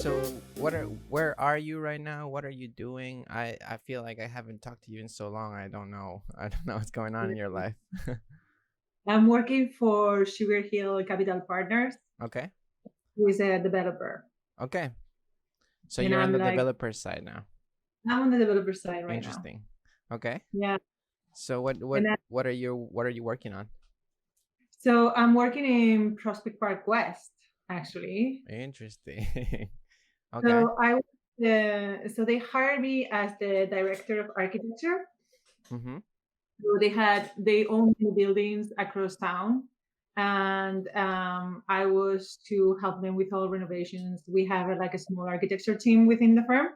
So where are you right now? What are you doing? I feel like I haven't talked to you in so long. I don't know. I don't know what's going on in your life. I'm working for Sugar Hill Capital Partners, Okay. who is a developer. Okay. So And you're on I'm the like, developer side now. I'm on the developer side right now. Interesting. Okay. Yeah. So And what are you working on? so I'm working in Prospect Park West, actually. Interesting. Okay. So so they hired me as the director of architecture. Mm-hmm. So they own the buildings across town, and I was to help them with all renovations. We have like a small architecture team within the firm.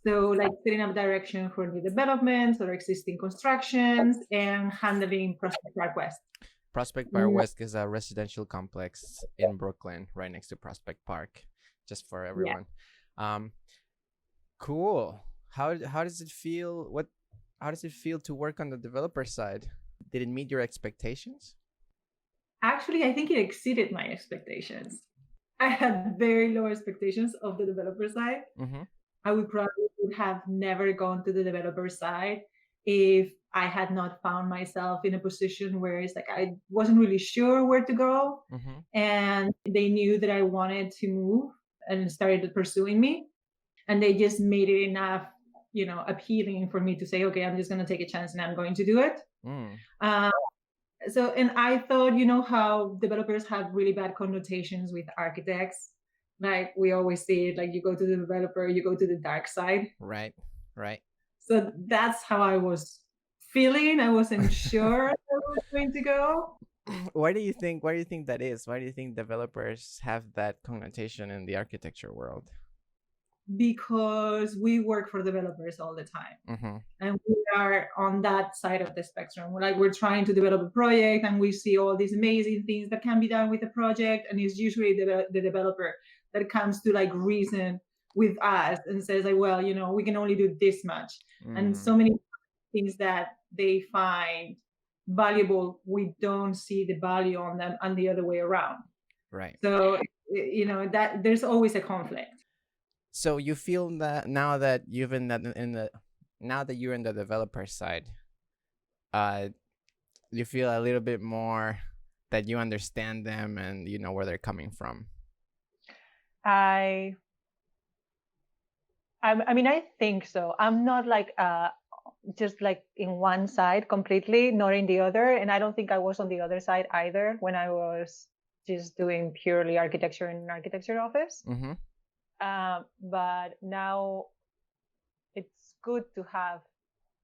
So like setting up direction for new developments or existing constructions and handling Prospect Park West. Prospect Park Mm, West is a residential complex in Brooklyn, right next to Prospect Park. Just for yeah. everyone. Um, cool. How does it feel? How does it feel to work on the developer side? Did it meet your expectations? Actually, I think it exceeded my expectations. I had very low expectations of the developer side. Mm-hmm. I would have never gone to the developer side if I had not found myself in a position where it's like I wasn't really sure where to go. Mm-hmm. And they knew that I wanted to move and started pursuing me. And they just made it enough, appealing for me to say, okay, I'm just going to take a chance and I'm going to do it. Mm. Uh, and I thought, how developers have really bad connotations with architects. Like we always see it, like you go to the developer, you go to the dark side. Right. Right. So that's how I was feeling. I wasn't sure where I was going to go Why do you think that is? Why do you think developers have that connotation in the architecture world? because we work for developers all the time. Mm-hmm. And we are on that side of the spectrum. We're trying to develop a project and we see all these amazing things that can be done with a project. And it's usually the developer that comes to like reason with us and says like, well, we can only do this much. And Mm. so many things that they find valuable, we don't see the value on them and the other way around. Right. So, that there's always a conflict. So you feel that now that you've in the now that you're in the developer side, uh, you feel a little bit more that you understand them and you know where they're coming from. I I mean, I think so. I'm not like just like in one side completely, not in the other. And I don't think I was on the other side either when I was just doing purely architecture in an architecture office. Mm-hmm. But now it's good to have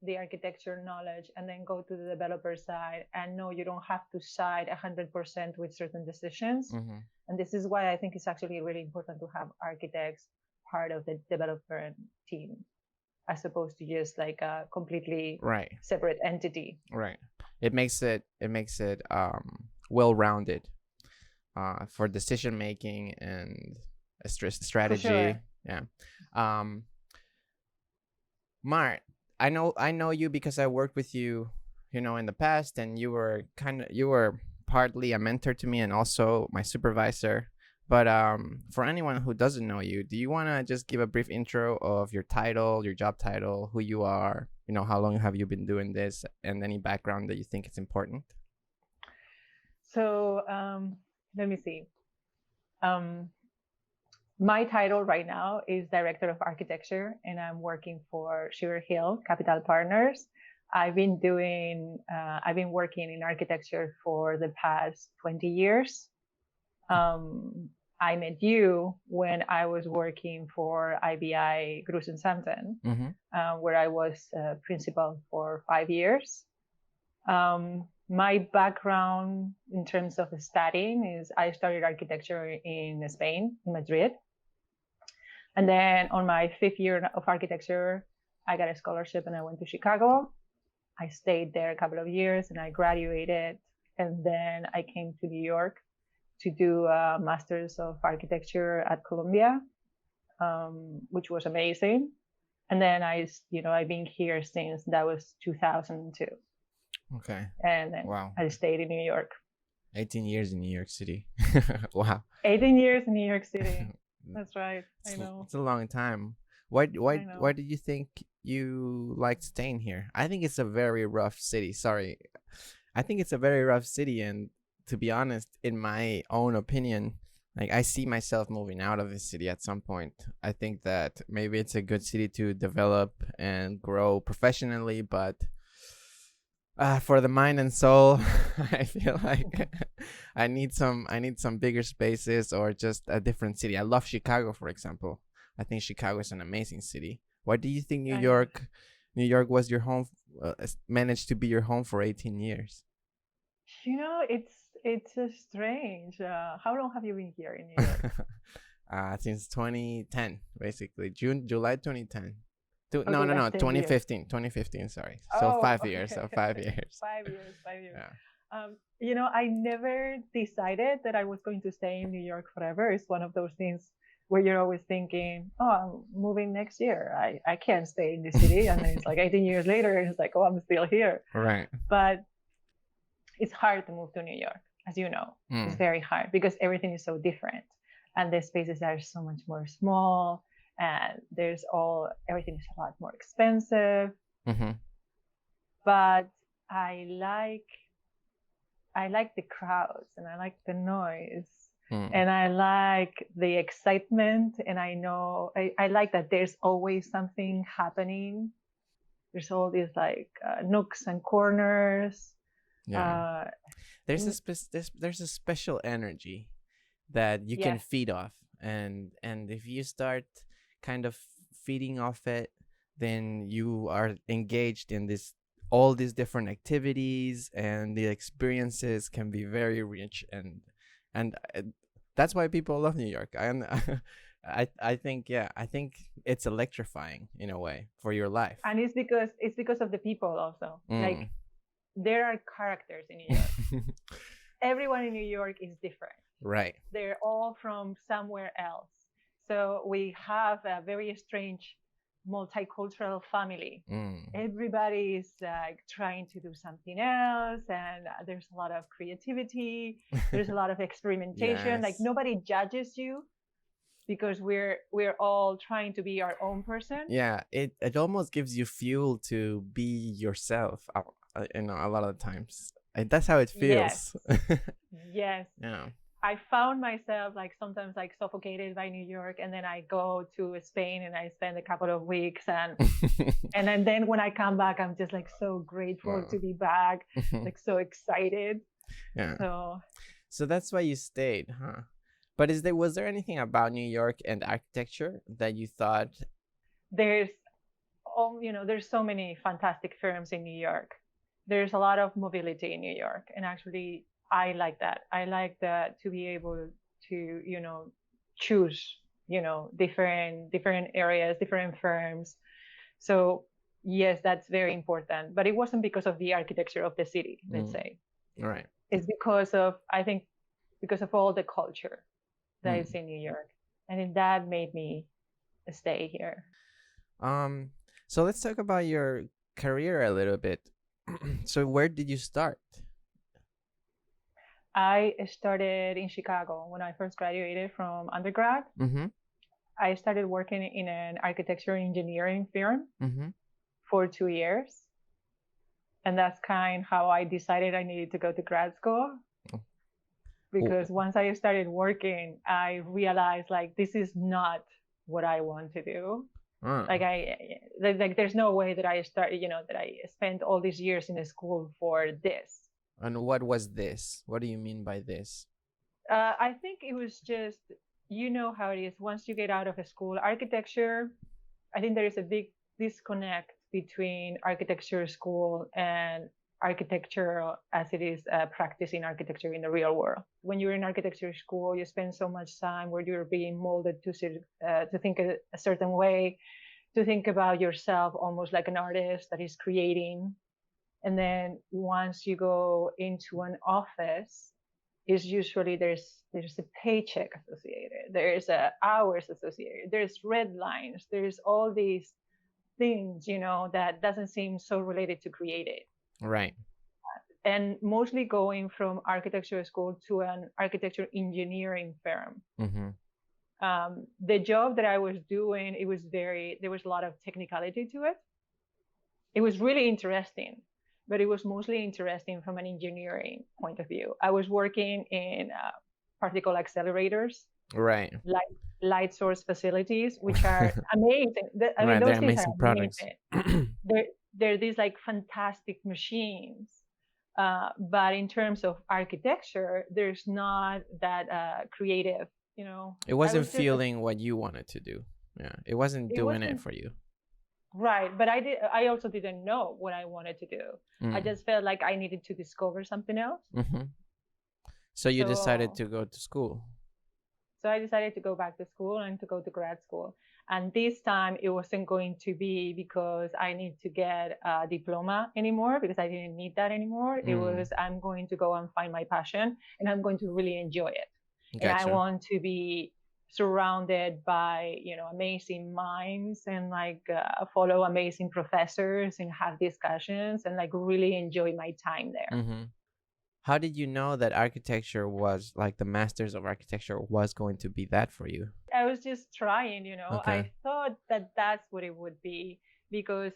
the architecture knowledge and then go to the developer side and know you don't have to side 100% with certain decisions. Mm-hmm. And this is why I think it's actually really important to have architects part of the developer team as opposed to just like a completely Right. separate entity. Right. It makes it well rounded for decision making and For strategy. sure. Yeah. Um, Mart, I know you because I worked with you, in the past, and you were partly a mentor to me and also my supervisor. But for anyone who doesn't know you, do you want to just give a brief intro of your title, your job title, who you are, how long have you been doing this, and any background that you think is important? So let me see. Um, my title right now is Director of Architecture, and I'm working for Sugar Hill Capital Partners. I've been working in architecture for the past 20 years. I met you when I was working for IBI Cruz and Sampson, Mm-hmm. where I was principal for 5 years. My background in terms of studying is I studied architecture in Spain, in Madrid. And then on my 5th year of architecture, I got a scholarship and I went to Chicago. I stayed there a couple of years and I graduated. And then I came to New York to do a master's of architecture at Columbia, which was amazing. And then I've been here since that was 2002. Okay. And then Wow. I stayed in New York. 18 years in New York City. Wow. 18 years in New York City. That's right. I know. It's a long time. I Why know. did you think you liked staying here? I think it's a very rough city. Sorry, I think it's a very rough city, and to be honest, in my own opinion, like I see myself moving out of the city at some point. I think that maybe it's a good city to develop and grow professionally, but for the mind and soul, I feel like I need some bigger spaces or just a different city. I love Chicago, for example. I think Chicago is an amazing city. Why do you think I know. New York was your home? Managed to be your home for 18 years. It's strange. How long have you been here in New York? Since 2010, basically July 2010. No, Okay, no, that's no, 10 years. 2015, 2015. Sorry. So Oh, 5 years. okay, So five okay. years. 5 years, 5 years. Yeah. I never decided that I was going to stay in New York forever. It's one of those things where you're always thinking, oh, I'm moving next year. I can't stay in this city. And then it's like 18 years later, and it's like, oh, I'm still here. Right. But it's hard to move to New York, as you know. It's Mm. very hard because everything is so different. And the spaces are so much more small. And everything is a lot more expensive. Mm-hmm. But I like I like the crowds and I like the noise Mm. and I like the excitement. And I like that there's always something happening. There's all these like nooks and corners. Yeah. Uh, There's a special energy that you can yes, feed off, and if you start kind of feeding off it, then you are engaged in this all these different activities, and the experiences can be very rich, and that's why people love New York. I think, yeah, I think it's electrifying in a way for your life. and it's because of the people also. Like Mm. there are characters in New York. Everyone in New York is different. Right. They're all from somewhere else. So we have a very strange multicultural family. Mm. Everybody is trying to do something else, and there's a lot of creativity. There's a lot of experimentation. Like Yes. nobody judges you because we're all trying to be our own person. Yeah, it almost gives you fuel to be yourself. You know, a lot of the times, that's how it Yes, feels. yes. Yeah. I found myself like sometimes like suffocated by New York, and then I go to Spain and I spend a couple of weeks, and then when I come back, I'm just like so grateful Wow. to be back, like so excited. Yeah. So So that's why you stayed, huh? But was there anything about New York and architecture that you thought? there's there's so many fantastic firms in New York. There's a lot of mobility in New York, and actually I like that. I like that to be able to choose different areas, different firms. So yes, that's very important. But it wasn't because of the architecture of the city, let's Mm, say. right. It's because of, I think, because of all the culture that is Mm. in New York. And then that made me stay here. Um. So let's talk about your career a little bit. So where did you start? I started in Chicago when I first graduated from undergrad. Mm-hmm. I started working in an architecture engineering firm Mm-hmm. for 2 years. And that's kind of how I decided I needed to go to grad school. Because once I started working, I realized like this is not what I want to do. Like there's no way that I started, that I spent all these years in a school for this. And what was this? What do you mean by this? I think it was just, how it is. Once you get out of a school, architecture, I think there is a big disconnect between architecture school and architecture as it is practicing architecture in the real world. When you're in architecture school, you spend so much time where you're being molded to think a certain way, to think about yourself almost like an artist that is creating. And then once you go into an office, is usually there's a paycheck associated, there's hours associated, there's red lines, there's all these things that doesn't seem so related to creative. Right. And mostly going from architecture school to an architecture engineering firm, Mm-hmm. The job that I was doing, there was a lot of technicality to it. It was really interesting, but it was mostly interesting from an engineering point of view. I was working in particle accelerators, Right. light source facilities, which are amazing. I mean, Right. They're those things are amazing products. amazing. They're these like fantastic machines. But in terms of architecture, there's not that creative, you know. It I wasn't was just, feeling what you wanted to do. Yeah. It wasn't it doing it wasn't for you. right, but I also didn't know what I wanted to do. I just felt like I needed to discover something else. Mm-hmm. So you decided So to go to school. so I decided to go back to school and to go to grad school. And this time it wasn't going to be because I need to get a diploma anymore, because I didn't need that anymore. It was, I'm going to go and find my passion and I'm going to really enjoy it. And I Gotcha. want to be surrounded by, you know, amazing minds and like follow amazing professors and have discussions and like really enjoy my time there. Mm-hmm. How did you know that architecture was like the masters of architecture was going to be that for you? I was just trying, you know. Okay. I thought that that's what it would be, because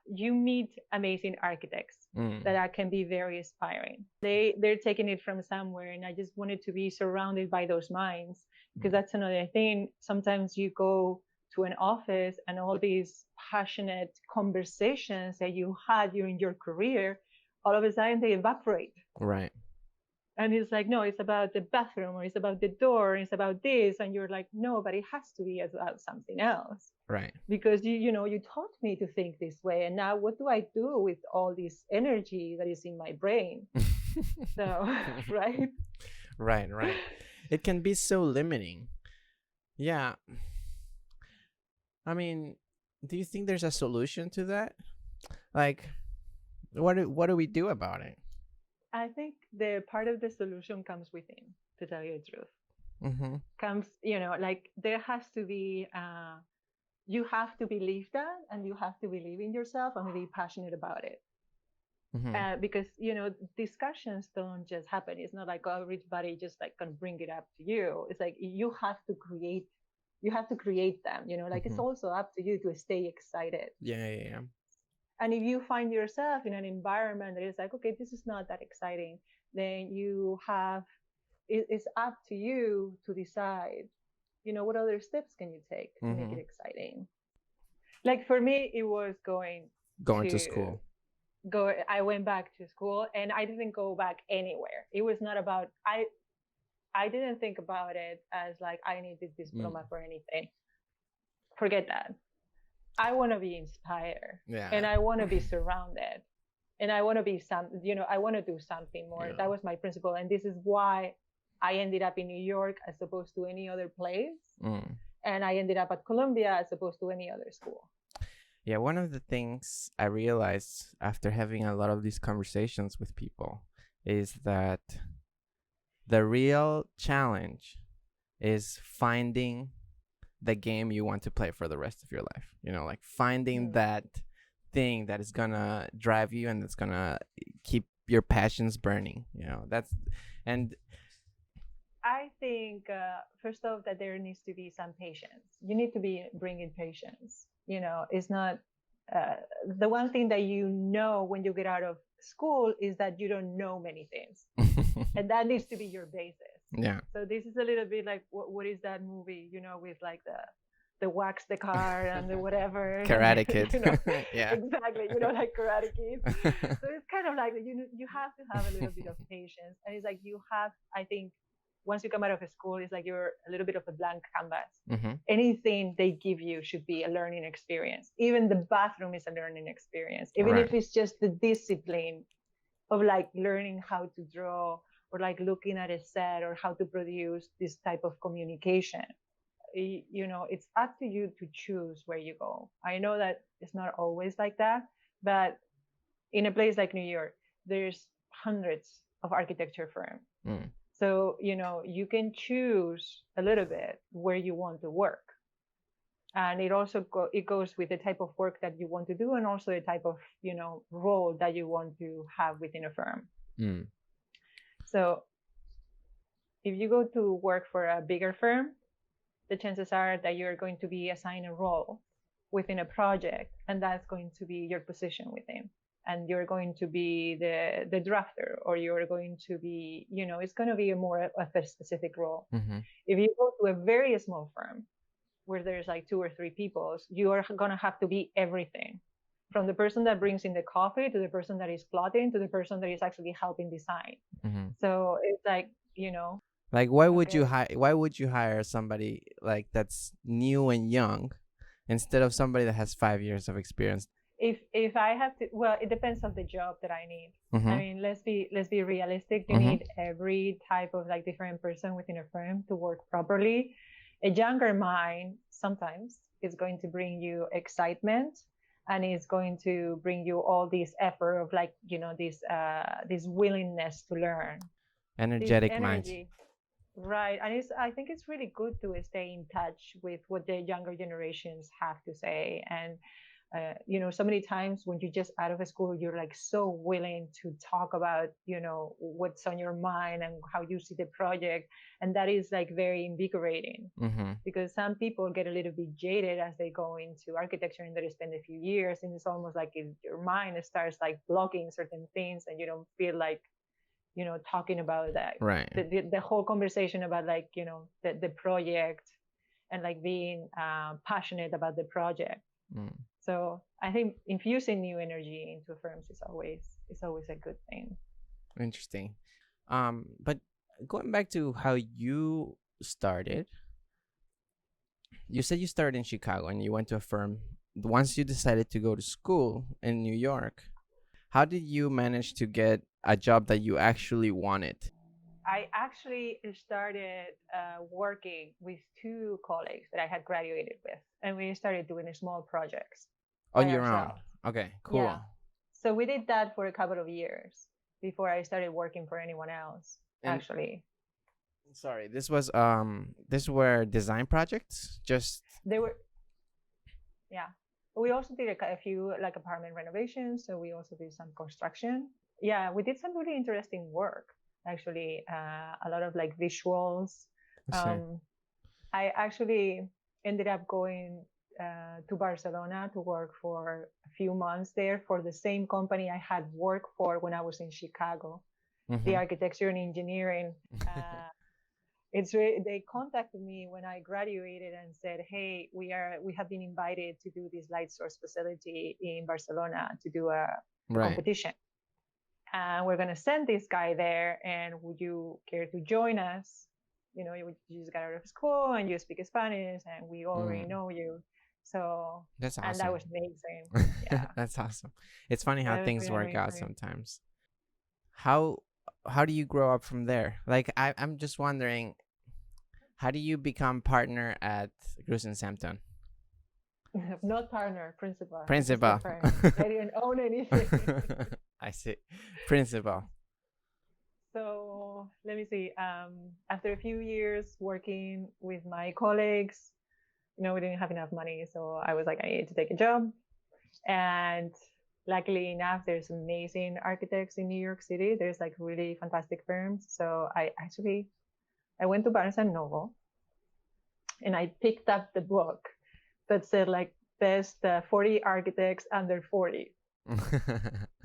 you meet amazing architects that can be very inspiring. They're taking it from somewhere, and I just wanted to be surrounded by those minds, because that's another thing. Sometimes you go to an office and all these passionate conversations that you had during your career, all of a sudden they evaporate. Right. And it's like, no, it's about the bathroom, or it's about the door, or it's about this. And you're like, no, but it has to be about something else. Right. Because you know, you taught me to think this way. And now what do I do with all this energy that is in my brain? So, right? Right, right. It can be so limiting. Yeah. I mean, do you think there's a solution to that? Like, what do we do about it? I think the part of the solution comes within, to tell you the truth. Mm-hmm. Comes, you know, like there has to be, you have to believe that, and you have to believe in yourself and be passionate about it. Mm-hmm. Because, you know, discussions don't just happen. It's not like, oh, everybody just like can bring it up to you. It's like you have to create them, you know, like it's also up to you to stay excited. Yeah. And if you find yourself in an environment that is like, okay, this is not that exciting, then it's up to you to decide, you know, what other steps can you take to make it exciting. Like for me, it was going to school. I went back to school, and I didn't go back anywhere. It was not about, I didn't think about it as like I needed this diploma for anything. Forget that. I want to be inspired, and I want to be surrounded, and I want to be I want to do something more. That was my principle. And this is why I ended up in New York as opposed to any other place. And I ended up at Columbia as opposed to any other school. Yeah, one of the things I realized after having a lot of these conversations with people is that the real challenge is finding the game you want to play for the rest of your life. You know, like finding that thing that is gonna drive you and that's gonna keep your passions burning. You know, and I think first off that there needs to be some patience. You need to be bringing patience. You know, it's not the one thing that you know when you get out of school is that you don't know many things, and that needs to be your basis. Yeah. So this is a little bit like what is that movie? You know, with like the wax the car and the whatever. Karate Kid. You know, yeah. Exactly. You know, like Karate Kid. So it's kind of like you have to have a little bit of patience, and it's like I think. Once you come out of school, it's like you're a little bit of a blank canvas. Anything they give you should be a learning experience. Even the bathroom is a learning experience. Even if it's just the discipline of like learning how to draw or like looking at a set or how to produce this type of communication. You know, it's up to you to choose where you go. I know that it's not always like that, but in a place like New York, there's hundreds of architecture firms. So, you know, you can choose a little bit where you want to work. And it also goes with the type of work that you want to do and also the type of, you know, role that you want to have within a firm. So if you go to work for a bigger firm, the chances are that you're going to be assigned a role within a project, and that's going to be your position within. And you're going to be the drafter, or you're going to be, it's going to be a more of a specific role. Mm-hmm. If you go to a very small firm where there's like 2 or 3 people, you are going to have to be everything, from the person that brings in the coffee to the person that is plotting to the person that is actually helping design. Mm-hmm. So it's like, Like, why would okay, you hire somebody like that's new and young instead of somebody that has 5 years of experience? if I have to, well, it depends on the job that I need. Mm-hmm. I mean, let's be realistic. You Mm-hmm. need every type of like different person within a firm to work properly. A younger mind sometimes is going to bring you excitement, and is going to bring you all this effort of like, this willingness to learn, this Energetic mind. energy. Right. And I think it's really good to stay in touch with what the younger generations have to say. And, so many times when you're just out of school, you're like so willing to talk about, what's on your mind and how you see the project. And that is like very invigorating, Mm-hmm. because some people get a little bit jaded as they go into architecture and they spend a few years. And it's almost like your mind starts like blocking certain things, and you don't feel like, talking about that, Right. the whole conversation about like, the project, and like being passionate about the project. Mm. So I think infusing new energy into firms is always a good thing. Interesting. But going back to how you started, you said you started in Chicago and you went to a firm. Once you decided to go to school in New York, how did you manage to get a job that you actually wanted? I actually started working with 2 colleagues that I had graduated with, and we started doing small projects On by your own. ourselves. Okay, cool. Yeah. So we did that for a couple of years before I started working for anyone else, And- actually. Sorry, this were design projects? Just They were, yeah. We also did a few like apartment renovations. So we also did some construction. Yeah, we did some really interesting work, actually. A lot of like visuals. I actually ended up going to Barcelona to work for a few months there for the same company I had worked for when I was in Chicago, the architecture and engineering. They contacted me when I graduated and said, "Hey, we have been invited to do this light source facility in Barcelona to do a competition. And we're going to send this guy there. And would you care to join us? You just got out of school and you speak Spanish, and we already know you." So that's awesome. And that was amazing. Yeah. That's awesome. It's funny how things work out amazing. sometimes. How do you grow up from there? Like I'm just wondering, how do you become partner at Cruz and Sampton? Not partner, principal. Principal. I didn't own anything. I see. Principal. So let me see. After a few years working with my colleagues, we didn't have enough money. So I was like, I need to take a job. And luckily enough, there's amazing architects in New York City. There's like really fantastic firms. So I went to Barnes and Noble, and I picked up the book that said like best 40 architects under 40.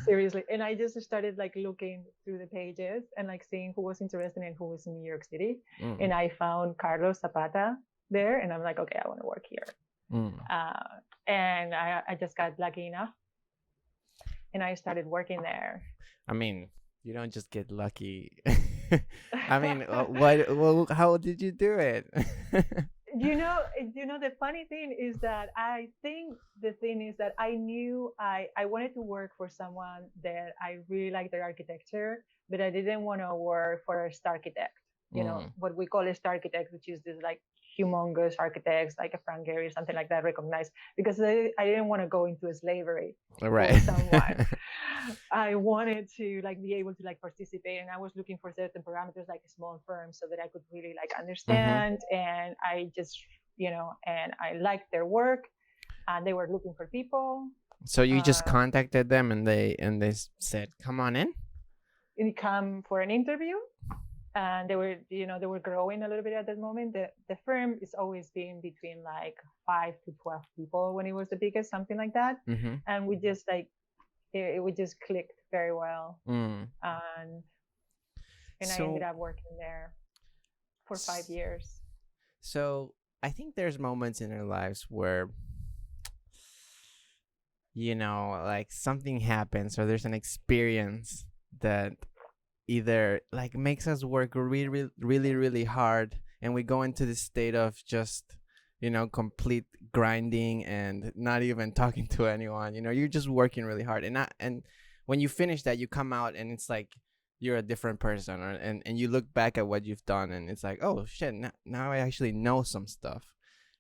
Seriously. And I just started like looking through the pages and like seeing who was interested and who was in New York City. And I found Carlos Zapata there, and I'm like, okay, I want to work here. And I just got lucky enough, and I started working there. I mean, you don't just get lucky. I mean, how did you do it? The funny thing is that I think the thing is that I knew I wanted to work for someone that I really liked their architecture, but I didn't want to work for a star architect. What we call a star architect, which is this like humongous architects like a Frank Gehry or something like that, recognized, because I didn't want to go into slavery right. for someone. I wanted to like be able to like participate, and I was looking for certain parameters like a small firm so that I could really like understand. And I just and I liked their work, and they were looking for people. So you just contacted them, and they said, "Come on in." And come for an interview. and they were growing a little bit at that moment. The firm is always been between like 5 to 12 people when it was the biggest, something like that. Mm-hmm. And we just like we just clicked very well, Mm. and I ended So, up working there for five s- years. so I think there's moments in our lives where, like something happens or there's an experience that either like makes us work really, really, really, really hard, and we go into this state of just, complete grinding and not even talking to anyone. You're just working really hard, and when you finish that, you come out and it's like you're a different person, and you look back at what you've done, and it's like, oh shit, now I actually know some stuff,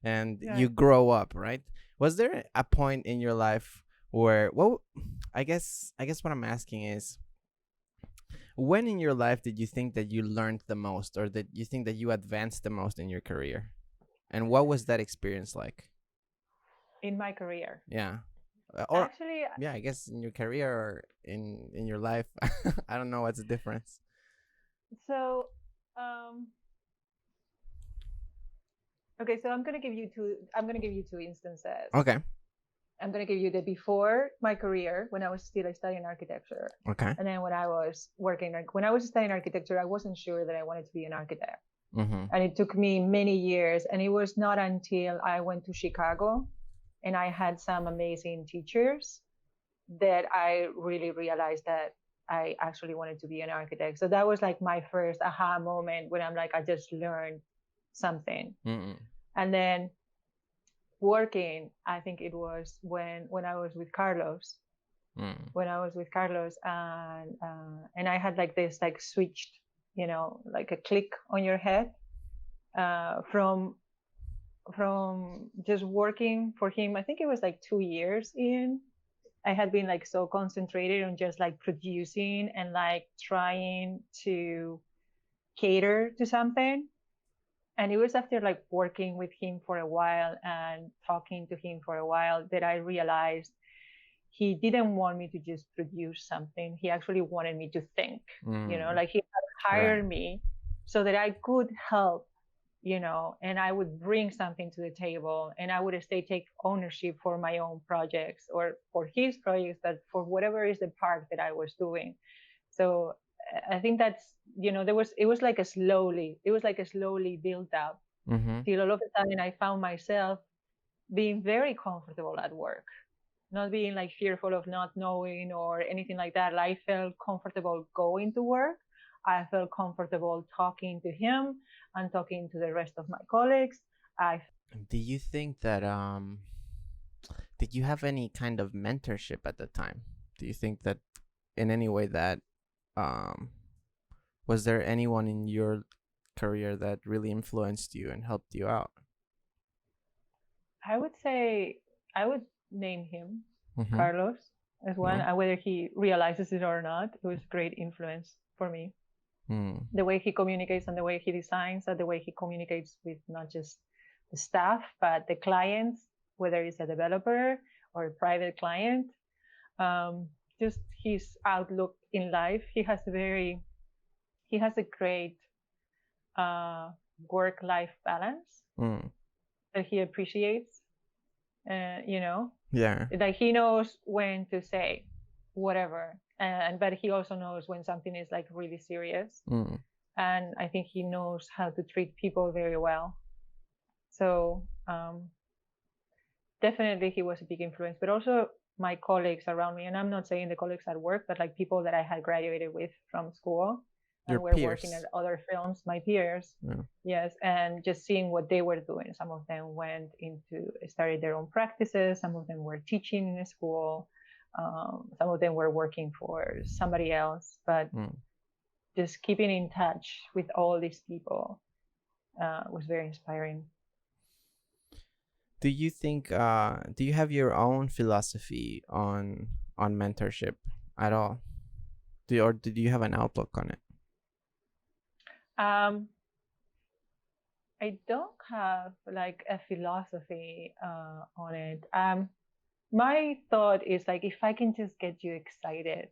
and Yeah. you grow up, right? Was there a point in your life where, well, I guess what I'm asking is, when in your life did you think that you learned the most, or that you think that you advanced the most in your career? And what was that experience like? In my career, Yeah. Or actually. yeah, I guess in your career or in your life. I don't know what's the difference. So, um, okay, so I'm gonna give you two. I'm gonna give you two instances. Okay. I'm gonna give you the before my career when I was still studying architecture, Okay. and then when I was working. When I was studying architecture, I wasn't sure that I wanted to be an architect, Mm-hmm. and it took me many years. And it was not until I went to Chicago, and I had some amazing teachers, that I really realized that I actually wanted to be an architect. So that was like my first aha moment when I'm like, I just learned something. Mm-mm. And then working, I think it was when I was with Carlos, Mm. and I had like this like switched, like a click on your head, from just working for him. I think it was like 2 years in. I had been like so concentrated on just like producing and like trying to cater to something. And it was after like working with him for a while and talking to him for a while that I realized he didn't want me to just produce something. He actually wanted me to think, Mm. like he had Right. hired me so that I could help, and I would bring something to the table, and I would take ownership for my own projects or for his projects, that for whatever is the part that I was doing. So I think that's, it was like a slowly built up Mm-hmm. till all of a sudden I found myself being very comfortable at work, not being like fearful of not knowing or anything like that. I felt comfortable going to work. I felt comfortable talking to him and talking to the rest of my colleagues. I Do you think that did you have any kind of mentorship at the time? Do you think that in any way that um was there anyone in your career that really influenced you and helped you out? I would say I would name him Mm-hmm. Carlos as one, Yeah. and whether he realizes it or not, it was great influence for me. Mm. The way he communicates and the way he designs, and the way he communicates with not just the staff but the clients, whether it's a developer or a private client. Um, just his outlook in life. He has a great uh, work-life balance Mm. that he appreciates. You know, Yeah. like he knows when to say whatever, and but he also knows when something is like really serious. Mm. And I think he knows how to treat people very well. So definitely he was a big influence, but also my colleagues around me. And I'm not saying the colleagues at work, but like people that I had graduated with from school Your and were working at peers. other films, my peers. Yeah. Yes, and just seeing what they were doing. Some of them started their own practices. Some of them were teaching in a school. Some of them were working for somebody else. But Mm. just keeping in touch with all these people was very inspiring. Do you think do you have your own philosophy on mentorship at all? Or do you have an outlook on it? Um, I don't have like a philosophy on it. My thought is like, if I can just get you excited,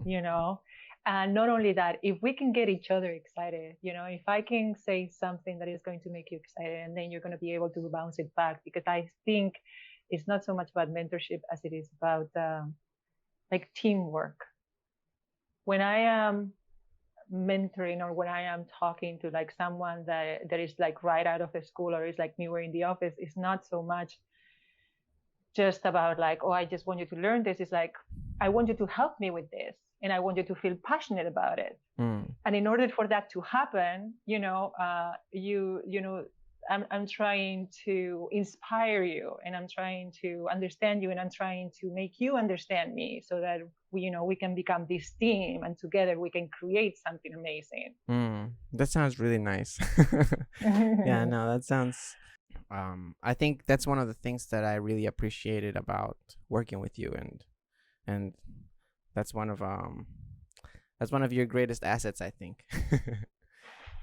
you know, And not only that, if we can get each other excited, if I can say something that is going to make you excited, and then you're going to be able to bounce it back, because I think it's not so much about mentorship as it is about like teamwork. When I am mentoring, or when I am talking to like someone that is like right out of the school, or is like newer in the office, it's not so much just about like, oh, I just want you to learn this. It's like, I want you to help me with this, and I want you to feel passionate about it. And in order for that to happen, I'm trying to inspire you, and I'm trying to understand you, and I'm trying to make you understand me, so that we can become this team, and together we can create something amazing. That sounds really nice. Yeah, no, that sounds. I think that's one of the things that I really appreciated about working with you, and that's one of your greatest assets, I think.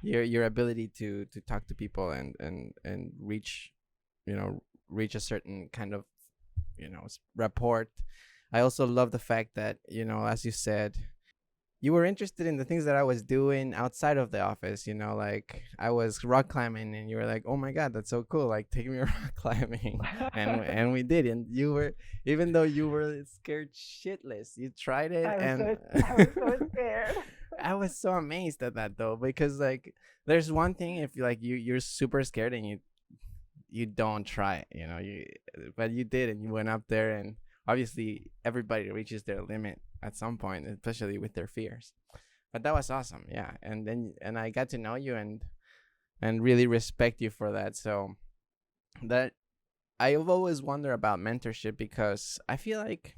Your ability to talk to people and reach reach a certain kind of rapport. I also love the fact that, as you said, you were interested in the things that I was doing outside of the office. Like I was rock climbing, and you were like, "Oh my god, that's so cool! Like, take me rock climbing," and we did. And you were, even though you were scared shitless, you tried it, I and was so scared. I was so amazed at that though, because like there's one thing if you're super scared and you don't try it, but you did, and you went up there, and obviously everybody reaches their limit at some point, especially with their fears. But that was awesome, yeah. And I got to know you and really respect you for that. So that I've always wondered about mentorship, because I feel like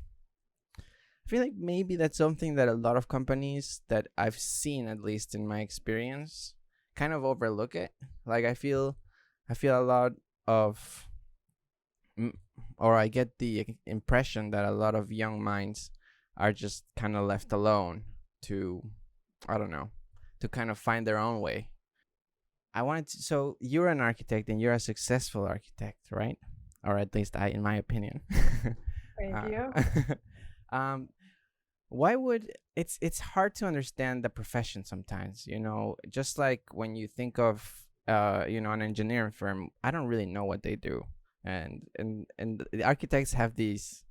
maybe that's something that a lot of companies that I've seen, at least in my experience, kind of overlook it. Like I feel a lot of, or I get the impression that a lot of young minds are just kind of left alone to, I don't know, to kind of find their own way. So you're an architect, and you're a successful architect, right? Or at least in my opinion. Thank you. Why would it's hard to understand the profession sometimes, just like when you think of an engineering firm. I don't really know what they do, and the architects have these,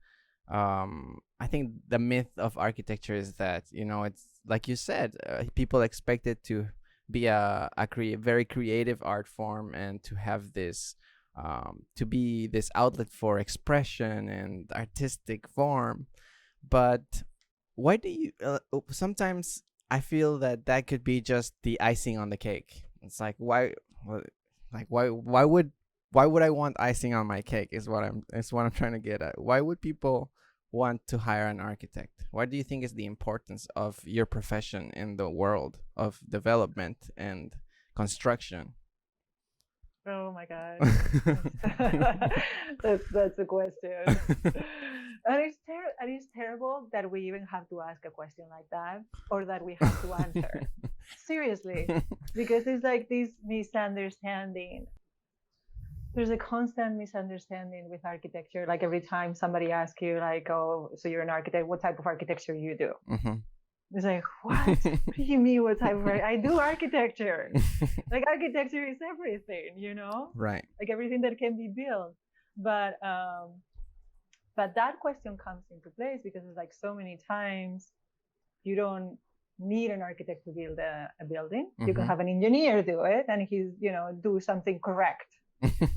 I think the myth of architecture is that it's like you said, people expect it to be a very creative art form, and to have this to be this outlet for expression and artistic form. But why do you sometimes I feel that could be just the icing on the cake. It's like, why would I want icing on my cake is what I'm trying to get at. Why would people want to hire an architect? Why do you think is the importance of your profession in the world of development and construction? Oh my god. That's a question. And it's terrible that we even have to ask a question like that, or that we have to answer. Seriously. Because it's like this misunderstanding. There's a constant misunderstanding with architecture. Like every time somebody asks you, like, "Oh, so you're an architect, what type of architecture you do?" It's like, what? What do you mean what type of I do architecture. Like architecture is everything, Right. like everything that can be built. But that question comes into place because it's like so many times you don't need an architect to build a building. You can have an engineer do it, and he's do something correct.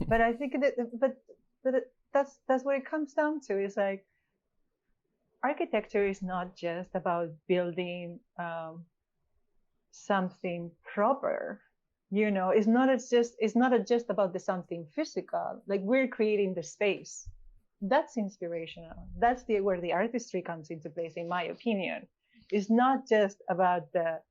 But I think that's what it comes down to. Is like, architecture is not just about building something proper. It's not just about the something physical. Like, we're creating the space. That's inspirational. That's where the artistry comes into place, in my opinion. It's not just about the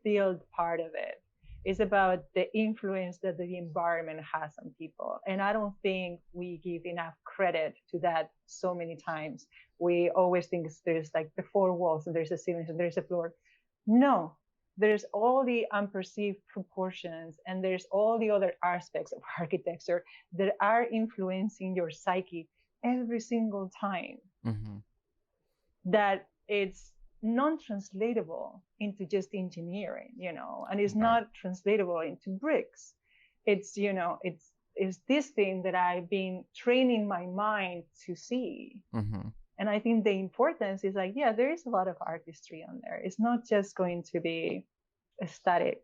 build part of it. It's about the influence that the environment has on people. And I don't think we give enough credit to that so many times. We always think there's like the four walls, and there's a ceiling, and there's a floor. No, there's all the unperceived proportions, and there's all the other aspects of architecture that are influencing your psyche every single time. That it's non-translatable into just engineering, and it's Right. not translatable into bricks. It's, it's this thing that I've been training my mind to see. Mm-hmm. And I think the importance is like, yeah, there is a lot of artistry on there. It's not just going to be aesthetic.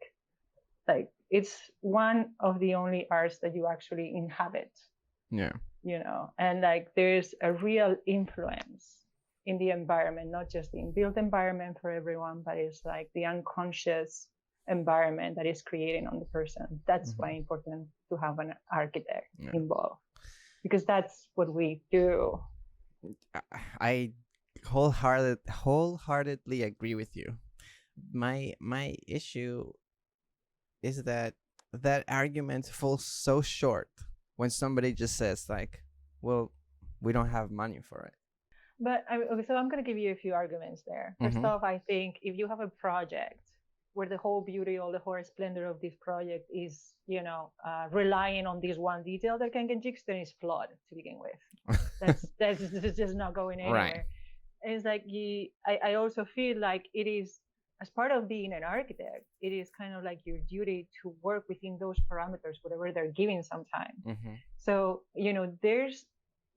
Like, it's one of the only arts that you actually inhabit, Yeah. and like there's a real influence in the environment, not just the built environment for everyone, but it's like the unconscious environment that is creating on the person. That's why important to have an architect involved, because that's what we do. I wholeheartedly agree with you. My issue is that that argument falls so short when somebody just says like, well, we don't have money for it. But okay, so I'm going to give you a few arguments there. First off, I think if you have a project where the whole beauty or the whole splendor of this project is, relying on this one detail that can get jixed, then it's flawed to begin with. That's just not going anywhere. Right. It's like I also feel like it is, as part of being an architect, it is kind of like your duty to work within those parameters, whatever they're giving sometimes. So, there's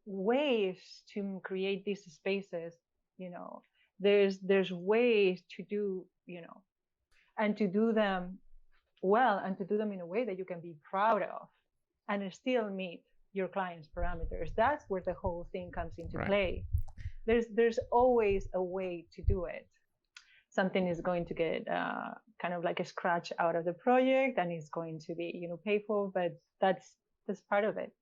ways to create these spaces, there's ways to do, and to do them well, and to do them in a way that you can be proud of and still meet your client's parameters. That's where the whole thing comes into play. There's always a way to do it. Something is going to get kind of like a scratch out of the project, and it's going to be, painful, but that's part of it.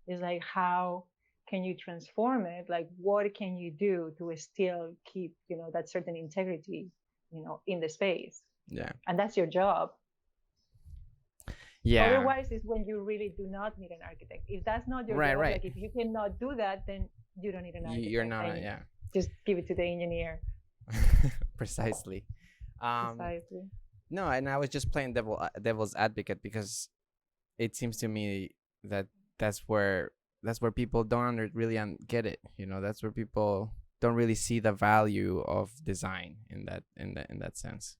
It's like, how can you transform it? Like, what can you do to still keep, that certain integrity, in the space? Yeah. And that's your job. Yeah. Otherwise, is when you really do not need an architect. If that's not your job, like if you cannot do that, then you don't need an architect. You're not, yeah. Just give it to the engineer. Precisely. Precisely. No, and I was just playing devil's advocate, because it seems to me that that's where people don't really get it. That's where people don't really see the value of design in that sense.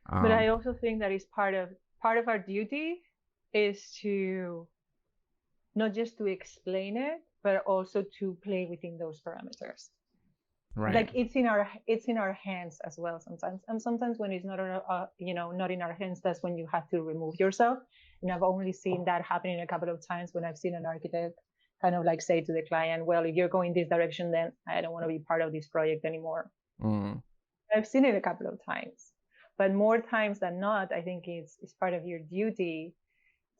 But I also think that is part of our duty is to not just to explain it, but also to play within those parameters. Right. Like it's in our hands as well sometimes, and sometimes when it's not not in our hands, that's when you have to remove yourself. And I've only seen that happening a couple of times when I've seen an architect kind of like say to the client, well, if you're going this direction, then I don't want to be part of this project anymore. I've seen it a couple of times, but more times than not, I think it's part of your duty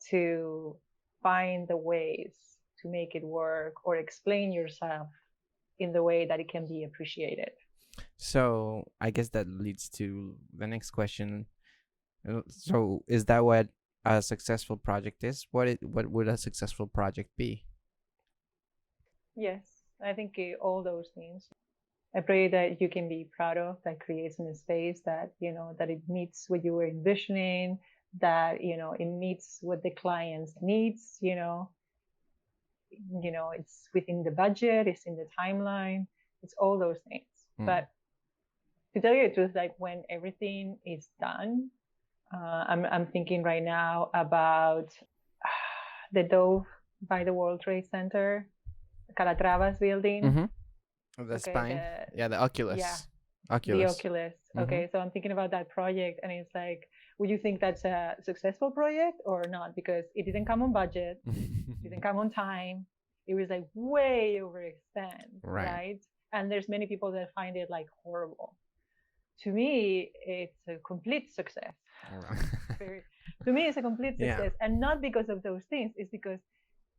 to find the ways to make it work or explain yourself in the way that it can be appreciated. So I guess that leads to the next question. So is that what a successful project is? What would a successful project be? Yes, I think all those things. A project that you can be proud of, that creates a space that, that it meets what you were envisioning, that, it meets what the client's needs, it's within the budget, it's in the timeline, it's all those things. But to tell you the truth, like when everything is done, I'm thinking right now about the Dove by the World Trade Center, Calatravas building. The spine, the Oculus. Yeah, the Oculus. Okay, so I'm thinking about that project, and it's like, would you think that's a successful project or not? Because it didn't come on budget, didn't come on time. It was like way overextend, right? And there's many people that find it like horrible. To me, it's a complete success. To me, it's a complete success, and not because of those things. It's because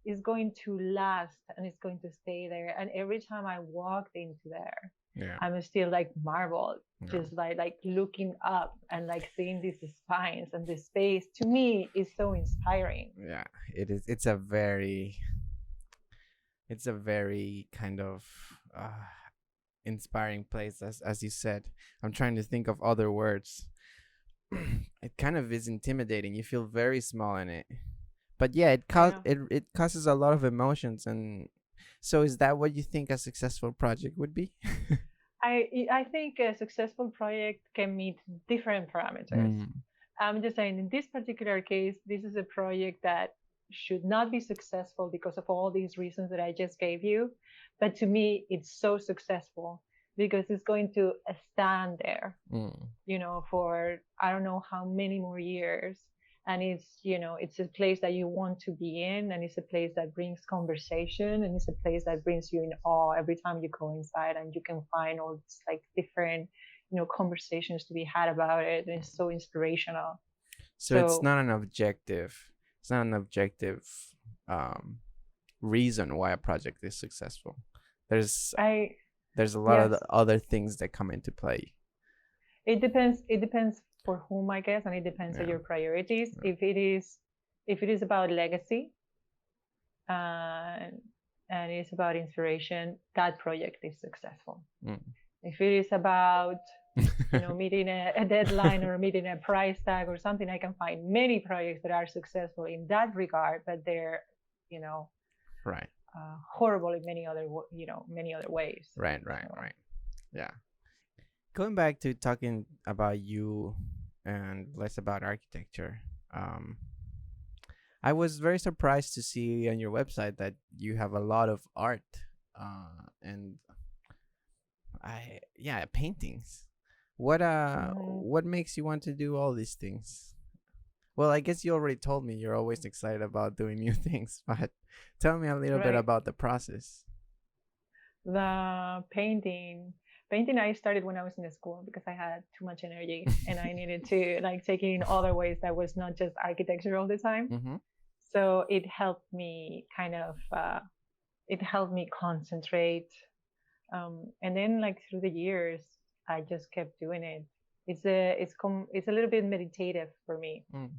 it's going to last and it's going to stay there. And every time I walked into there, I'm still like marveled, just like looking up and like seeing these spines and this space. To me, is so inspiring. Yeah, it is. It's a very kind of inspiring place, as you said. I'm trying to think of other words. It kind of is intimidating. You feel very small in it. But yeah, it causes a lot of emotions. And so is that what you think a successful project would be? I think a successful project can meet different parameters. Mm, I'm just saying in this particular case, this is a project that should not be successful because of all these reasons that I just gave you. But to me, it's so successful because it's going to stand there, mm. for I don't know how many more years. And it's a place that you want to be in, and it's a place that brings conversation, and it's a place that brings you in awe every time you go inside, and you can find all these like different, conversations to be had about it, and it's so inspirational. So it's So not an objective. It's not an objective um, reason why a project is successful. There's I there's a lot of yes, the other things that come into play. it depends for whom, I guess, and it depends on Yeah. your priorities. Yeah. If it is about legacy, and it's about inspiration, that project is successful. Mm. If it is about meeting a deadline or meeting a price tag or something, I can find many projects that are successful in that regard, but they're you know Right. horrible in many other ways. Right. Right. So Right. Yeah. Going back to talking about you and less about architecture. Um, I was very surprised to see on your website that you have a lot of art, and paintings. mhm. What makes you want to do all these things? Well, I guess you already told me you're always excited about doing new things, but tell me a little bit Right. about the process. The painting I started when I was in school because I had too much energy and I needed to like take it in other ways that was not just architecture all the time. Mm-hmm. So it helped me concentrate. And then like through the years, I just kept doing it. It's a little bit meditative for me. Mm.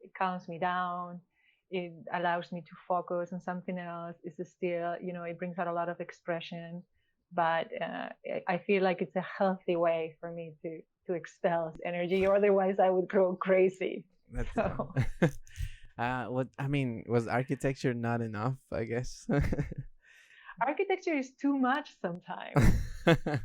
It calms me down. It allows me to focus on something else. It's still, it brings out a lot of expression, but I feel like it's a healthy way for me to expel energy. Otherwise, I would go crazy. That's So what I mean. Was architecture not enough? I guess. architecture is too much sometimes.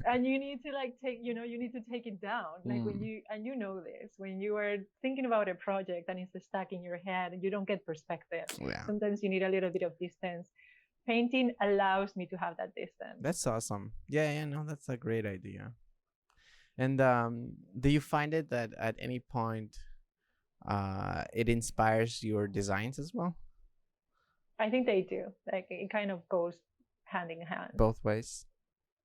And you need to like you need to take it down, like when Mm, this when you are thinking about a project and it's stuck in your head and you don't get perspective. yeah, Sometimes you need a little bit of distance. Painting allows me to have that distance. that's awesome. Yeah, yeah, no, that's a great idea. And do you find it that at any point, it inspires your designs as well, I think they do, like it kind of goes hand in hand. both ways?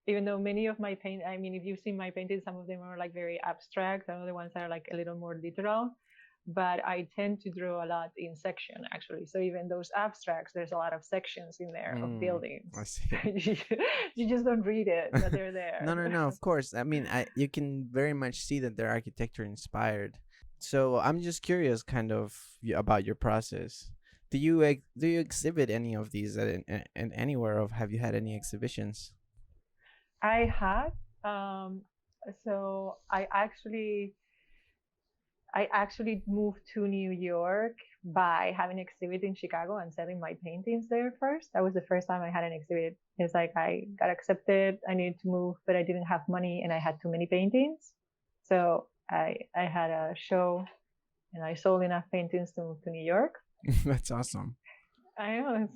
Even though many of my paint I mean, if you've seen my paintings, some of them are like very abstract, and other ones are like a little more literal, but I tend to draw a lot in section actually. So even those abstracts, there's a lot of sections in there of I buildings. see. You just don't read it, but they're No, there. no, no. Of course. I mean, you can very much see that they're architecture inspired. So I'm just curious, kind of, about your process. Do you exhibit any of these at anywhere? Of have you had any exhibitions? I had so I actually moved to New York by having an exhibit in Chicago and selling my paintings there first. That was the first time I had an exhibit. It's like I got accepted, I needed to move, but I didn't have money and I had too many paintings. So I had a show and I sold enough paintings to move to New York. That's awesome. I know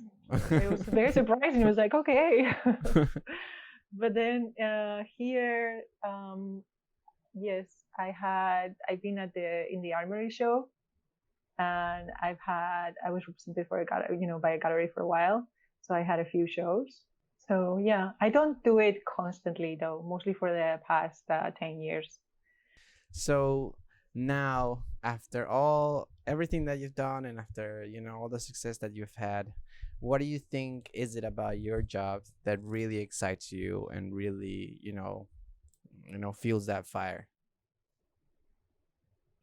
it was very surprising. It was like, okay. But then here, yes, I've been in the Armory show, and I was represented for a gallery, by a gallery for a while. So I had a few shows. So yeah, I don't do it constantly though, mostly for the past 10 years. So now, after everything that you've done, and after all the success that you've had, what do you think is it about your job that really excites you and really fuels that fire?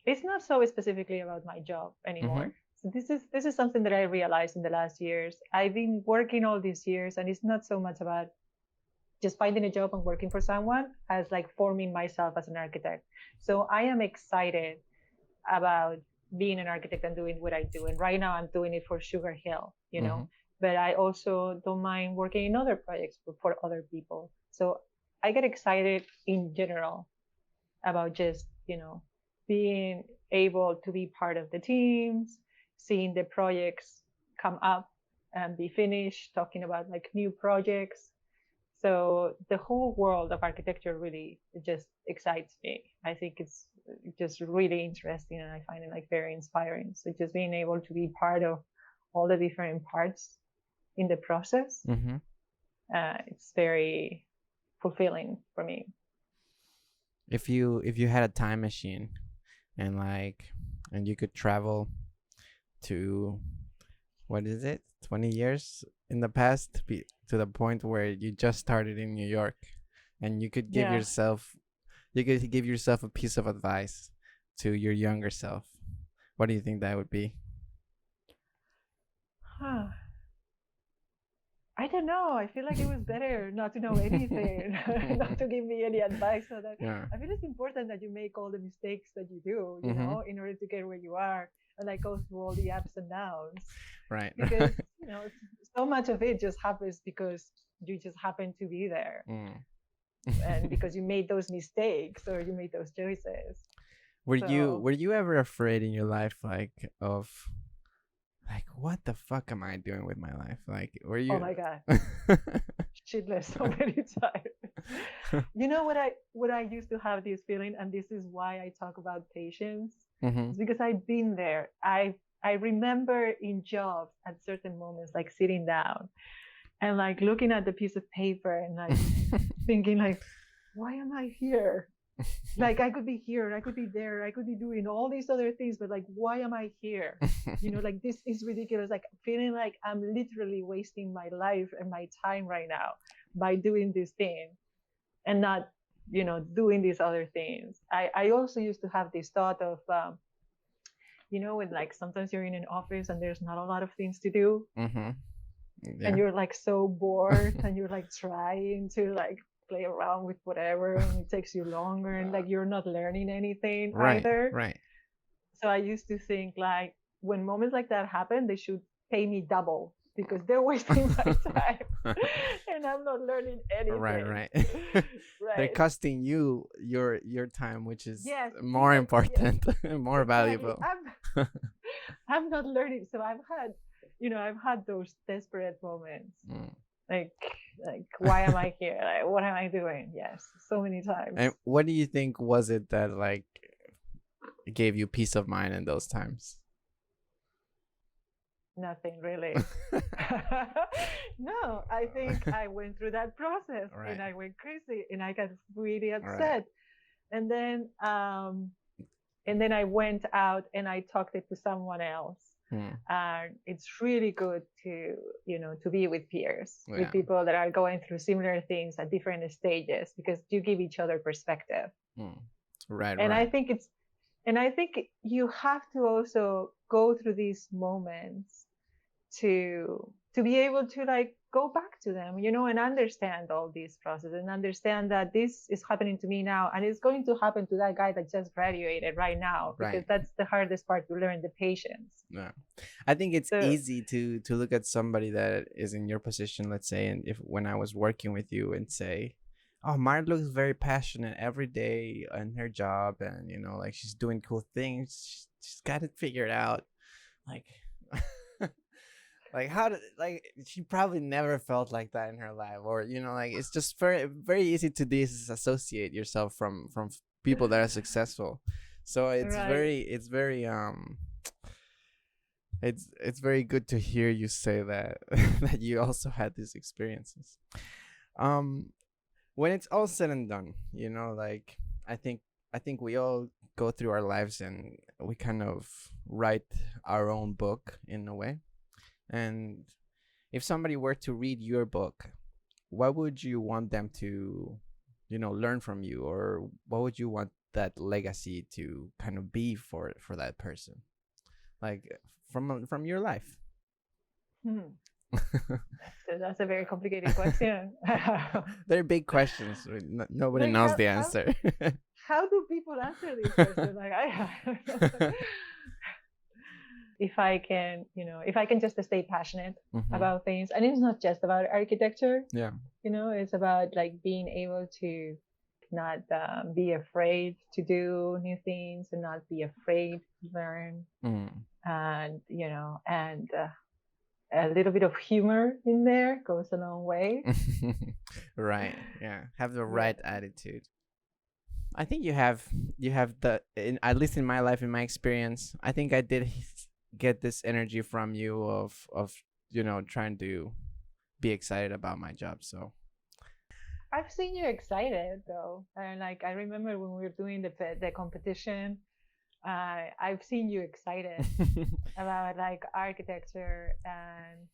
It's not so specifically about my job Mm-hmm. anymore. So this is something that I realized in the last years. I've been working all these years, and it's not so much about just finding a job and working for someone as like forming myself as an architect. So I am excited about being an architect and doing what I do. And right now I'm doing it for Sugar Hill. Mm-hmm. But I also don't mind working in other projects for other people. So I get excited in general about just, being able to be part of the teams, seeing the projects come up and be finished, talking about like new projects. So the whole world of architecture really just excites me. I think it's just really interesting, and I find it like very inspiring. So just being able to be part of all the different parts in the process, Mm-hmm. it's very fulfilling for me. If you had a time machine and and you could travel to, what is it, 20 years in the past, to the point where you just started in New York, and Yeah. you could give yourself a piece of advice to your younger self, what do you think that would be? Huh. I don't know. I feel like it was better not to know anything, not to give me any advice. So that Yeah. I feel it's important that you make all the mistakes that you do, Mm-hmm. in order to get where you are, and like go through all the ups and downs. Right. Because so much of it just happens because you just happen to be there, Mm. and because you made those mistakes or you made those choices. So, Were you ever afraid in your life, of, what the fuck am I doing with my life? Were oh you? my god, shitless so many times. You know what I used to have this feeling, and this is why I talk about patience. Mm-hmm. It's because I've been there. I remember in jobs at certain moments, like sitting down and like looking at the piece of paper and like thinking like, why am I here? Like I could be here, I could be there, I could be doing all these other things, but like, why am I here? Like this is ridiculous. Like feeling like I'm literally wasting my life and my time right now by doing this thing and not, doing these other things. I also used to have this thought of, when like sometimes you're in an office and there's not a lot of things to do, Mm-hmm. and Yeah. you're like so bored and you're like trying to like play around with whatever, and it takes you longer, and like you're not learning anything Right. either. Right. So I used to think like when moments like that happen, they should pay me double because they're wasting my time and I'm not learning Right. anything. Right. They're Right. costing you your time, which is Yes, more yes, yes, important, more exactly. valuable. I'm not learning. So I've had those desperate moments. Mm. Like why am I here? Like what am I doing? Yes, so many times. And what do you think was it that gave you peace of mind in those times? Nothing really. No, I think I went through that process Right. and I went crazy and I got really Right. upset. And then I went out and I talked it to someone else. Mm. And it's really good to be with peers, Yeah. with people that are going through similar things at different stages, because you give each other perspective. Mm. Right. And I Right. think it's and I think you have to also go through these moments to be able to like go back to them, and understand all these processes and understand that this is happening to me now and it's going to happen to that guy that just graduated right now, because Right. that's the hardest part, to learn the patience. Yeah. I think it's So easy to look at somebody that is in your position, let's say, and if when I was working with you, and say, "Oh, Mara looks very passionate every day in her job, and she's doing cool things. She's got it figured out." Like, how did she probably never felt like that in her life, or it's just very very easy to disassociate yourself from people that are successful. So right. it's very good to hear you say that that you also had these experiences. Um, when it's all said and done, I think I think we all go through our lives and we kind of write our own book in a way. And if somebody were to read your book, what would you want them to, learn from you, or what would you want that legacy to kind of be for that person, like from your life? Hmm. That's a very complicated question. They're big questions. Nobody Like knows how, the how answer. how do people answer this question? Like I if I can, if I can just stay passionate Mm-hmm. about things. And it's not just about architecture, Yeah. it's about like being able to not be afraid to do new things and not be afraid to learn. Mm. And, and a little bit of humor in there goes a long way. Right. Yeah. Have the Yeah. right attitude. I think you have at least in my life, in my experience, I think I did get this energy from you of trying to be excited about my job. So I've seen you excited though, and like I remember when we were doing the competition, I've seen you excited about like architecture, and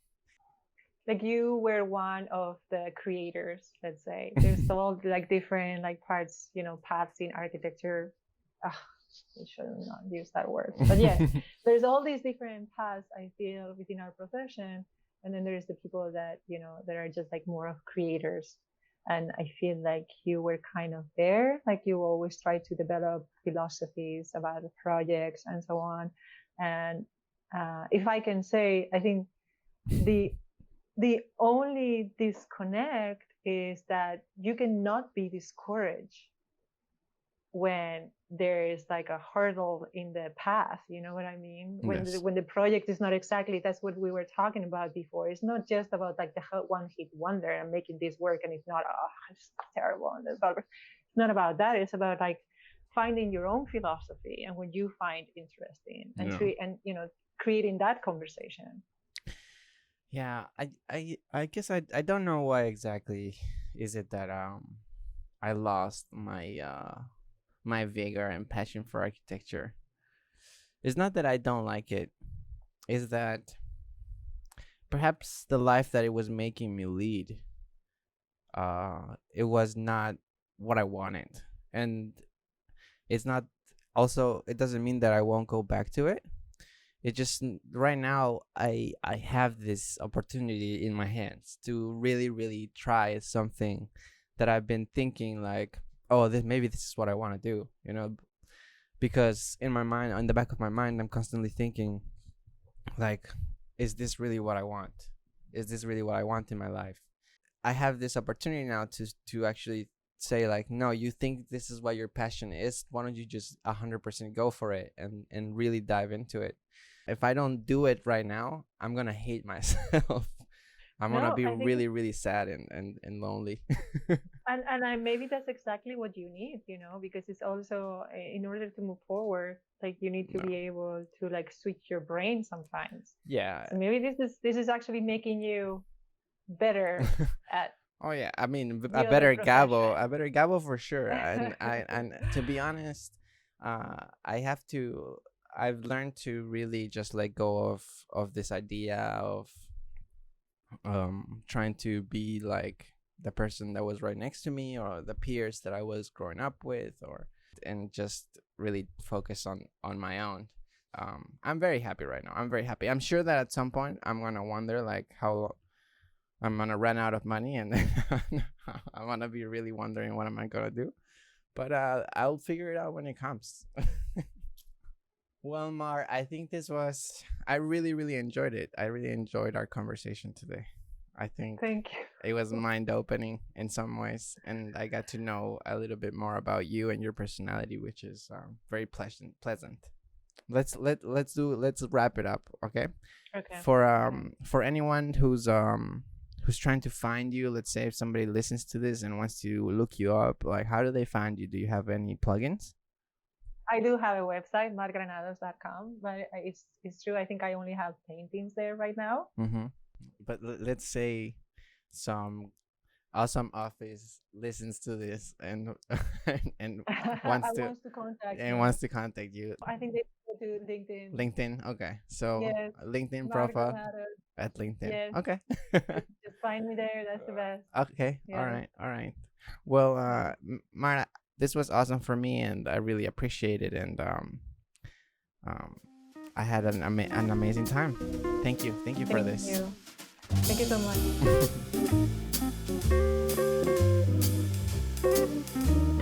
like you were one of the creators. Let's say there's all like different like parts, paths in architecture. Ugh, we should not use that word, but yes, there's all these different paths I feel within our profession, and then there's the people that that are just like more of creators. And I feel like you were kind of there, like you always try to develop philosophies about the projects and so on. And if I can say, I think the the only disconnect is that you cannot be discouraged when there is like a hurdle in the path. You know what I mean? When yes. when the project is not exactly, that's what we were talking about before. It's not just about like the one hit wonder and making this work, and it's not, oh, it's terrible, and it's not about that. It's about like finding your own philosophy and what you find interesting, and Yeah. and creating that conversation. Yeah, I guess I don't know why exactly is it that I lost my vigor and passion for architecture. It's not that I don't like it. It's that perhaps the life that it was making me lead, it was not what I wanted. And it's not, also it doesn't mean that I won't go back to it. It just, right now I have this opportunity in my hands to really really try something that I've been thinking like, oh, this is what I want to do, because in my mind, on the back of my mind, I'm constantly thinking like, is this really what I want? Is this really what I want in my life? I have this opportunity now to actually say like, no, you think this is what your passion is, why don't you just 100% go for it and really dive into it? If I don't do it right now, I'm gonna hate myself. I'm gonna No, be I think really really sad and lonely. and maybe that's exactly what you need, because it's also in order to move forward, like you need to No. be able to like switch your brain sometimes. Yeah. So maybe this is actually making you better at Oh yeah, I mean, the other profession. A better Gabo for sure. And to be honest, I have to. I've learned to really just let go of this idea of trying to be like the person that was right next to me or the peers that I was growing up with, or and just really focus on my own. I'm very happy right now. I'm very happy. I'm sure that at some point I'm gonna wonder like how I'm gonna run out of money, and I'm gonna be really wondering what am I gonna do. But I'll figure it out when it comes. Well, Mar, I think I really, really enjoyed it. I really enjoyed our conversation today. I think Thank it was you. mind opening in some ways, and I got to know a little bit more about you and your personality, which is very pleasant. Let's wrap it up, okay? Okay. For anyone who's trying to find you, let's say if somebody listens to this and wants to look you up, like how do they find you? Do you have any plugins? I do have a website, margranados.com, but it's true. I think I only have paintings there right now. Mm-hmm. But let's say some awesome office listens to this and and wants I to want to contact and me. wants to contact you. I think they go to LinkedIn. LinkedIn, okay. So Yes, LinkedIn Mark profile Granados. at LinkedIn. Yes, Okay. just find me there. That's the best. Okay. All Yes. right. All right. Well, Yes. Marta, this was awesome for me, and I really appreciate it. And um, I had an amazing time. Thank you. Thank you for Thank this. you. Thank you so much.